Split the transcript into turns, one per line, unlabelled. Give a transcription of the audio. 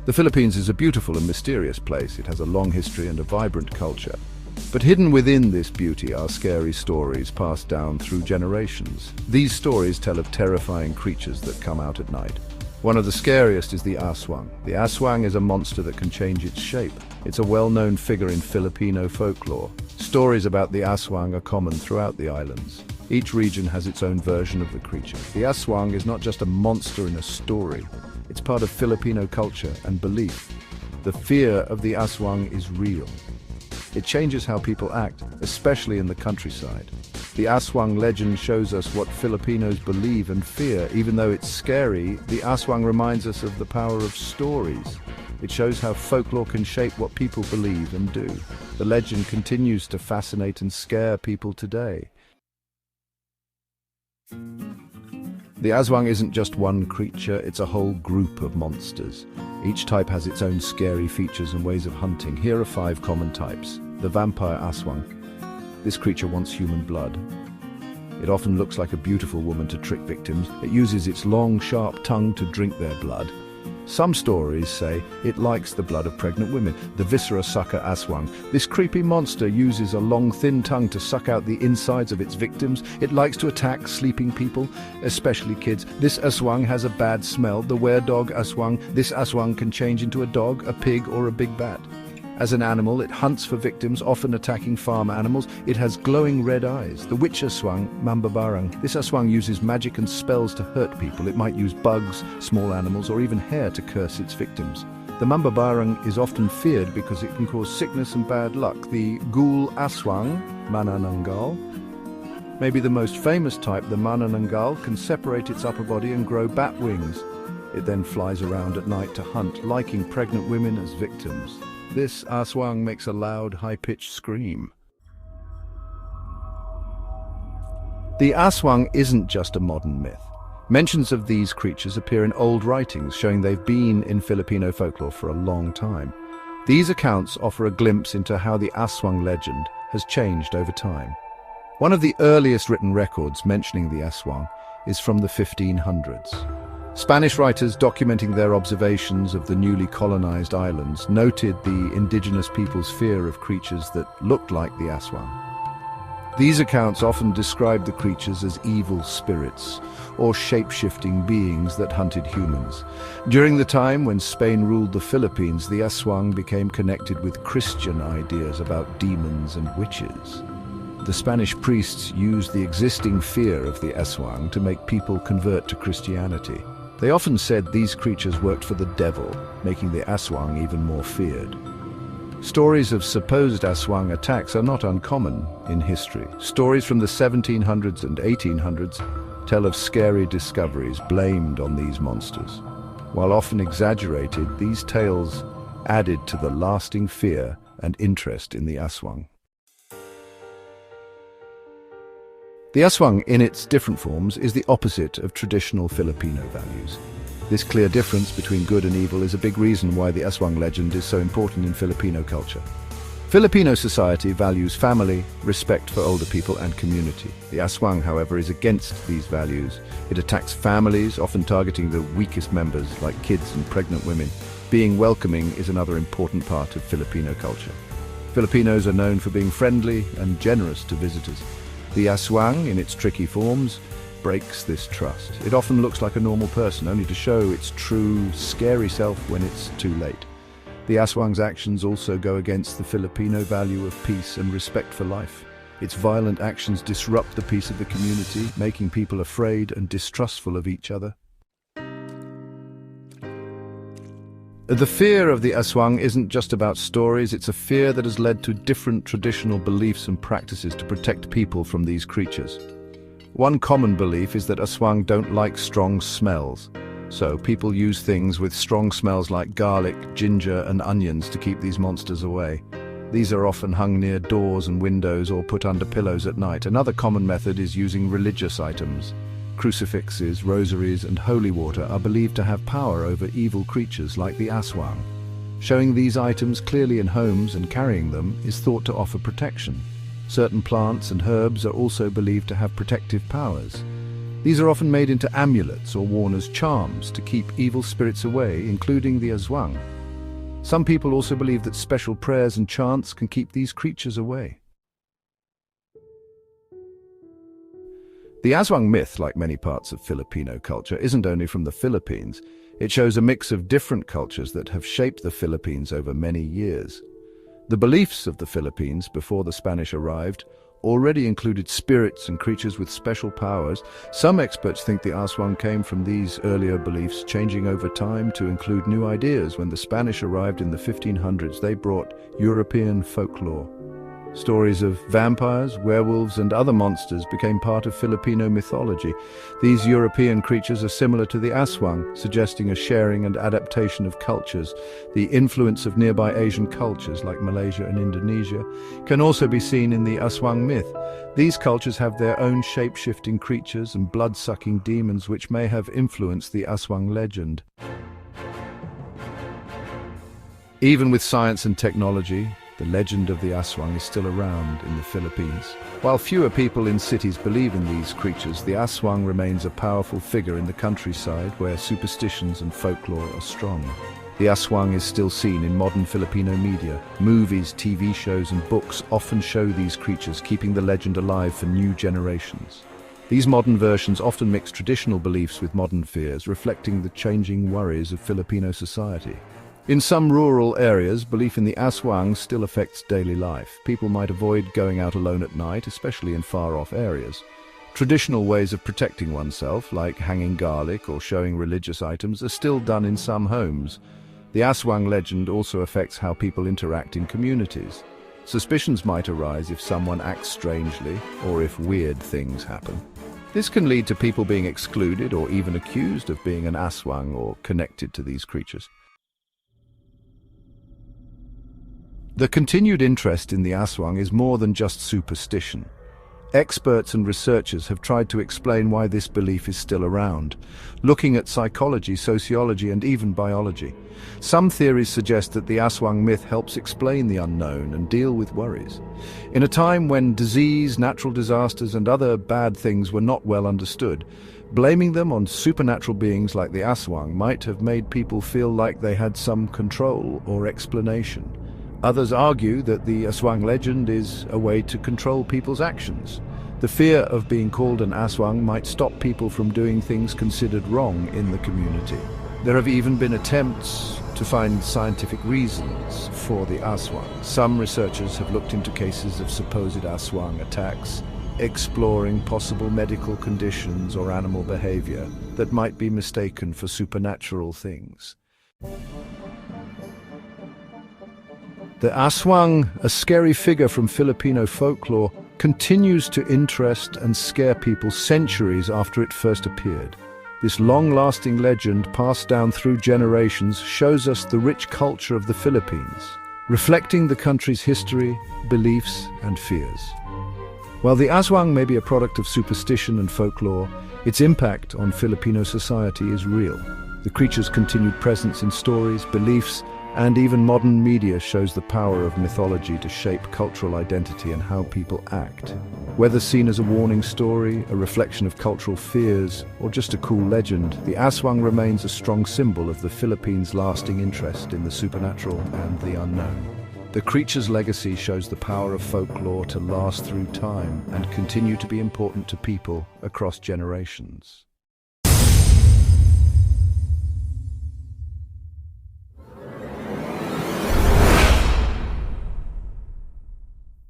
The Philippines is a beautiful and mysterious place. It has a long history and a vibrant culture. But hidden within this beauty are scary stories passed down through generations. These stories tell of terrifying creatures that come out at night. One of the scariest is the Aswang. The Aswang is a monster that can change its shape. It's a well-known figure in Filipino folklore. Stories about the Aswang are common throughout the islands. Each region has its own version of the creature. The Aswang is not just a monster in a story. It's part of Filipino culture and belief. The fear of the Aswang is real. It changes how people act, especially in the countryside. The Aswang legend shows us what Filipinos believe and fear. Even though it's scary, the Aswang reminds us of the power of stories. It shows how folklore can shape what people believe and do. The legend continues to fascinate and scare people today. The Aswang isn't just one creature, it's a whole group of monsters. Each type has its own scary features and ways of hunting. Here are 5 common types. The vampire Aswang. This creature wants human blood. It often looks like a beautiful woman to trick victims. It uses its long, sharp tongue to drink their blood. Some stories say it likes the blood of pregnant women. The viscera sucker Aswang. This creepy monster uses a long, thin tongue to suck out the insides of its victims. It likes to attack sleeping people, especially kids. This Aswang has a bad smell. The were-dog Aswang. This Aswang can change into a dog, a pig, or a big bat. As an animal, it hunts for victims, often attacking farm animals. It has glowing red eyes. The witch Aswang, Mambabarang. This Aswang uses magic and spells to hurt people. It might use bugs, small animals, or even hair to curse its victims. The Mambabarang is often feared because it can cause sickness and bad luck. The ghoul Aswang, Manananggal, may be the most famous type. The Manananggal can separate its upper body and grow bat wings. It then flies around at night to hunt, liking pregnant women as victims. This Aswang makes a loud, high-pitched scream. The Aswang isn't just a modern myth. Mentions of these creatures appear in old writings showing they've been in Filipino folklore for a long time. These accounts offer a glimpse into how the Aswang legend has changed over time. One of the earliest written records mentioning the Aswang is from the 1500s. Spanish writers documenting their observations of the newly colonized islands noted the indigenous people's fear of creatures that looked like the Aswang. These accounts often described the creatures as evil spirits or shape-shifting beings that hunted humans. During the time when Spain ruled the Philippines, the Aswang became connected with Christian ideas about demons and witches. The Spanish priests used the existing fear of the Aswang to make people convert to Christianity. They often said these creatures worked for the devil, making the Aswang even more feared. Stories of supposed Aswang attacks are not uncommon in history. Stories from the 1700s and 1800s tell of scary discoveries blamed on these monsters. While often exaggerated, these tales added to the lasting fear and interest in the Aswang. The Aswang, in its different forms, is the opposite of traditional Filipino values. This clear difference between good and evil is a big reason why the Aswang legend is so important in Filipino culture. Filipino society values family, respect for older people, and community. The Aswang, however, is against these values. It attacks families, often targeting the weakest members, like kids and pregnant women. Being welcoming is another important part of Filipino culture. Filipinos are known for being friendly and generous to visitors. The Aswang, in its tricky forms, breaks this trust. It often looks like a normal person, only to show its true, scary self when it's too late. The Aswang's actions also go against the Filipino value of peace and respect for life. Its violent actions disrupt the peace of the community, making people afraid and distrustful of each other. The fear of the Aswang isn't just about stories, it's a fear that has led to different traditional beliefs and practices to protect people from these creatures. One common belief is that Aswang don't like strong smells, so people use things with strong smells like garlic, ginger, and onions to keep these monsters away. These are often hung near doors and windows or put under pillows at night. Another common method is using religious items. Crucifixes, rosaries, and holy water are believed to have power over evil creatures like the Aswang. Showing these items clearly in homes and carrying them is thought to offer protection. Certain plants and herbs are also believed to have protective powers. These are often made into amulets or worn as charms to keep evil spirits away, including the Aswang. Some people also believe that special prayers and chants can keep these creatures away. The Aswang myth, like many parts of Filipino culture, isn't only from the Philippines. It shows a mix of different cultures that have shaped the Philippines over many years. The beliefs of the Philippines before the Spanish arrived already included spirits and creatures with special powers. Some experts think the Aswang came from these earlier beliefs, changing over time to include new ideas. When the Spanish arrived in the 1500s, they brought European folklore. Stories of vampires, werewolves, and other monsters became part of Filipino mythology. These European creatures are similar to the Aswang, suggesting a sharing and adaptation of cultures. The influence of nearby Asian cultures, like Malaysia and Indonesia, can also be seen in the Aswang myth. These cultures have their own shape-shifting creatures and blood-sucking demons which may have influenced the Aswang legend. Even with science and technology, the legend of the Aswang is still around in the Philippines. While fewer people in cities believe in these creatures, the Aswang remains a powerful figure in the countryside where superstitions and folklore are strong. The Aswang is still seen in modern Filipino media. Movies, TV shows, and books often show these creatures, keeping the legend alive for new generations. These modern versions often mix traditional beliefs with modern fears, reflecting the changing worries of Filipino society. In some rural areas, belief in the Aswang still affects daily life. People might avoid going out alone at night, especially in far-off areas. Traditional ways of protecting oneself, like hanging garlic or showing religious items, are still done in some homes. The Aswang legend also affects how people interact in communities. Suspicions might arise if someone acts strangely or if weird things happen. This can lead to people being excluded or even accused of being an Aswang or connected to these creatures. The continued interest in the Aswang is more than just superstition. Experts and researchers have tried to explain why this belief is still around, looking at psychology, sociology, and even biology. Some theories suggest that the Aswang myth helps explain the unknown and deal with worries. In a time when disease, natural disasters, and other bad things were not well understood, blaming them on supernatural beings like the Aswang might have made people feel like they had some control or explanation. Others argue that the Aswang legend is a way to control people's actions. The fear of being called an Aswang might stop people from doing things considered wrong in the community. There have even been attempts to find scientific reasons for the Aswang. Some researchers have looked into cases of supposed Aswang attacks, exploring possible medical conditions or animal behavior that might be mistaken for supernatural things. The Aswang, a scary figure from Filipino folklore, continues to interest and scare people centuries after it first appeared. This long-lasting legend, passed down through generations, shows us the rich culture of the Philippines, reflecting the country's history, beliefs, and fears. While the Aswang may be a product of superstition and folklore, its impact on Filipino society is real. The creature's continued presence in stories, beliefs, and even modern media shows the power of mythology to shape cultural identity and how people act. Whether seen as a warning story, a reflection of cultural fears, or just a cool legend, the Aswang remains a strong symbol of the Philippines' lasting interest in the supernatural and the unknown. The creature's legacy shows the power of folklore to last through time and continue to be important to people across generations.